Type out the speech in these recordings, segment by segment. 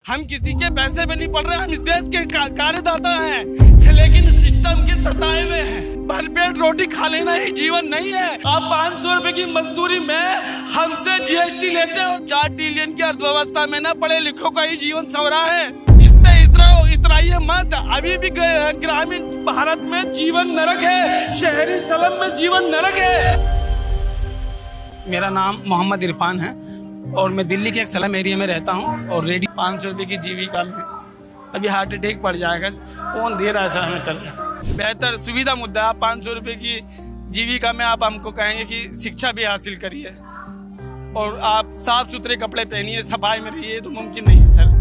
हम किसी के पैसे में नहीं पड़ रहे, हम इस देश के कार्यदाता हैं, लेकिन सिस्टम के सताए हुए हैं। भरपेट रोटी खा लेना ही जीवन नहीं है। आप 500 रुपए की मजदूरी में हमसे जीएसटी लेते हो। 4 ट्रिलियन की अर्थव्यवस्था में ना पढ़े लिखों का ही जीवन संवरा है। इसमें इतराइए मत। अभी भी ग्रामीण भारत में जीवन नरक है, शहरी स्लम में जीवन नरक है। मेरा नाम मोहम्मद इरफान है और मैं दिल्ली के एक स्लम एरिया में रहता हूँ और रेडी 500 रुपये की जीविका में अभी हार्ट अटैक पड़ जाएगा। कौन दे रहा है सर हमें कर्जा? बेहतर सुविधा मुद्दा। आप 500 रुपये की जीविका में आप हमको कहेंगे कि शिक्षा भी हासिल करिए और आप साफ सुथरे कपड़े पहनिए, सफाई में रहिए, तो मुमकिन नहीं है सर।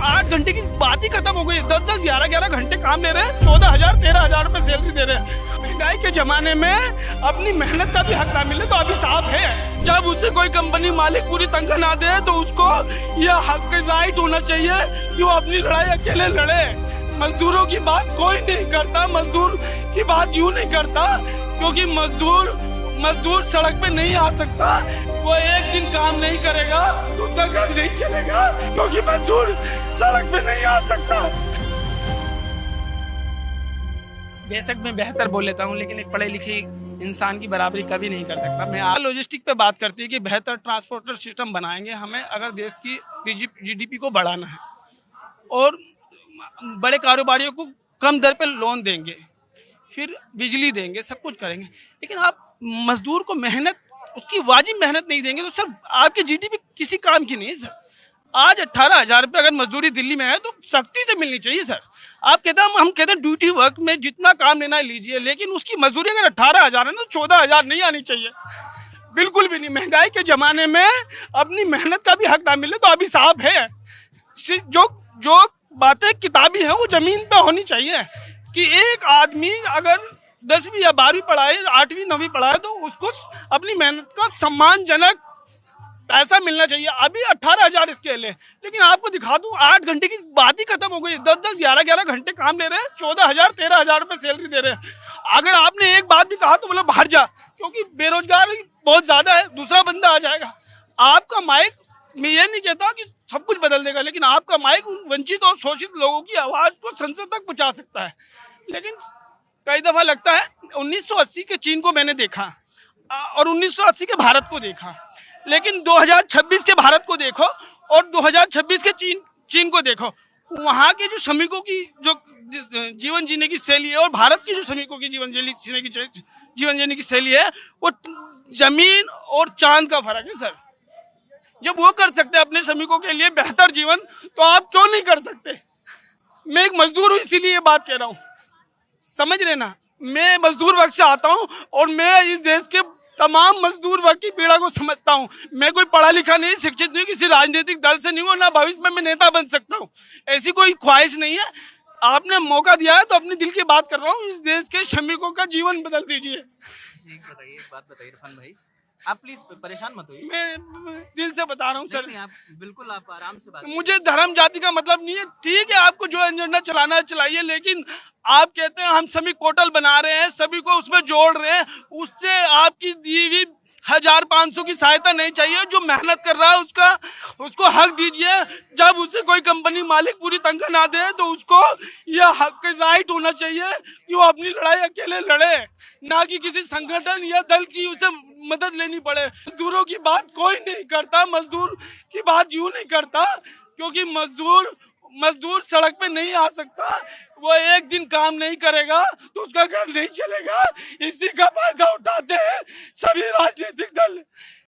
8 घंटे की बात ही खत्म हो गई। 10-10, 11-11 घंटे काम ले रहे हैं, 14,000 13,000 रुपए सैलरी दे रहे हैं। महंगाई के जमाने में अपनी मेहनत का भी हक ना मिले तो अभी साफ है। जब उसे कोई कंपनी मालिक पूरी तनख्वाह ना दे तो उसको यह हक राइट होना चाहिए कि वो अपनी लड़ाई अकेले लड़े। मजदूरों की बात कोई नहीं करता। मजदूर की बात यूं नहीं करता क्योंकि मजदूर सड़क पे नहीं आ सकता। वो एक दिन काम नहीं करेगा तो उसका घर नहीं चलेगा क्योंकि मजदूर सड़क पे नहीं आ सकता। बेशक मैं बेहतर बोल लेता हूँ लेकिन एक पढ़े लिखे इंसान की बराबरी कभी नहीं कर सकता। मैं लॉजिस्टिक पे बात करती है कि बेहतर ट्रांसपोर्टर सिस्टम बनाएंगे हमें अगर देश की जीडीपी को बढ़ाना है, और बड़े कारोबारियों को कम दर पे लोन देंगे, फिर बिजली देंगे, सब कुछ करेंगे। लेकिन आप मजदूर को मेहनत, उसकी वाजिब मेहनत नहीं देंगे तो सर आपकी जीडीपी किसी काम की नहीं है सर। आज 18,000 रुपये अगर मजदूरी दिल्ली में है तो सख्ती से मिलनी चाहिए सर। आप कहते हैं, हम कहते हैं ड्यूटी वर्क में जितना काम लेना है लीजिए, लेकिन उसकी मजदूरी अगर 18,000 है ना, 14,000 नहीं आनी चाहिए, बिल्कुल भी नहीं। महंगाई के ज़माने में अपनी मेहनत का भी हक ना मिले तो अभी साफ है। जो बातें किताबी हैं वो ज़मीन पे होनी चाहिए कि एक आदमी अगर 10वीं या 12वीं पढ़ा है, 8वीं 9वीं पढ़ा है, तो उसको अपनी मेहनत का सम्मानजनक पैसा मिलना चाहिए। अभी 18,000 स्केल है, लेकिन आपको दिखा दूं 8 घंटे की बात ही खत्म हो गई। 10-10, 11-11 घंटे काम ले रहे हैं, 14,000 13,000 रुपये सैलरी दे रहे हैं। अगर आपने एक बात भी कहा तो बोला बाहर जा, क्योंकि बेरोजगारी बहुत ज़्यादा है, दूसरा बंदा आ जाएगा। आपका माइक, मैं ये नहीं कहता कि सब कुछ बदल देगा, लेकिन आपका माइक उन वंचित और शोषित लोगों की आवाज़ को संसद तक पहुँचा सकता है। लेकिन कई दफ़ा लगता है 1980 के चीन को मैंने देखा और 1980 के भारत को देखा, लेकिन 2026 के भारत को देखो और 2026 के चीन को देखो। वहाँ के जो श्रमिकों की जो जीवन जीने की शैली है और भारत की जो श्रमिकों की जीवन जीने की शैली है, वो जमीन और चांद का फर्क है सर। जब वो कर सकते हैं अपने श्रमिकों के लिए बेहतर जीवन, तो आप क्यों नहीं कर सकते? मैं एक मजदूर हूँ, इसीलिए ये बात कह रहा हूँ, समझ रहे ना। मैं मजदूर वर्ग से आता हूँ और मैं इस देश के तमाम मजदूर वर्ग की पीड़ा को समझता हूँ। मैं कोई पढ़ा लिखा नहीं, शिक्षित नहीं, किसी राजनीतिक दल से नहीं हूँ, ना भविष्य में मैं नेता बन सकता हूँ, ऐसी कोई ख्वाहिश नहीं है। आपने मौका दिया है तो अपने दिल की बात कर रहा हूँ, इस देश के श्रमिकों का जीवन बदल दीजिए। एक बात बताइए इरफान भाई, आप प्लीज परेशान मत होइए। मैं दिल से बता रहा हूँ सर। आप बिल्कुल, आप आराम से बात। मुझे धर्म जाति का मतलब नहीं है। ठीक है, आपको जो एजेंडा चलाना है चलाइए, लेकिन आप कहते हैं हम श्रमिक पोर्टल बना रहे हैं, सभी को उसमें जोड़ रहे हैं, उससे आपकी दी हुई 1,500 की सहायता नहीं चाहिए। जो मेहनत कर रहा है उसको हक दीजिए। जब उसे कोई कंपनी मालिक पूरी तनख्वाह ना दे तो उसको यह हक राइट होना चाहिए कि वो अपनी लड़ाई अकेले लड़े, ना कि किसी संगठन या दल की उसे मदद लेनी पड़े। मजदूरों की बात कोई नहीं करता। मजदूर की बात यूं नहीं करता क्योंकि मजदूर सड़क पे नहीं आ सकता। वो एक दिन काम नहीं करेगा तो उसका घर नहीं चलेगा। इसी का फायदा उठाते हैं सभी राजनीतिक दल।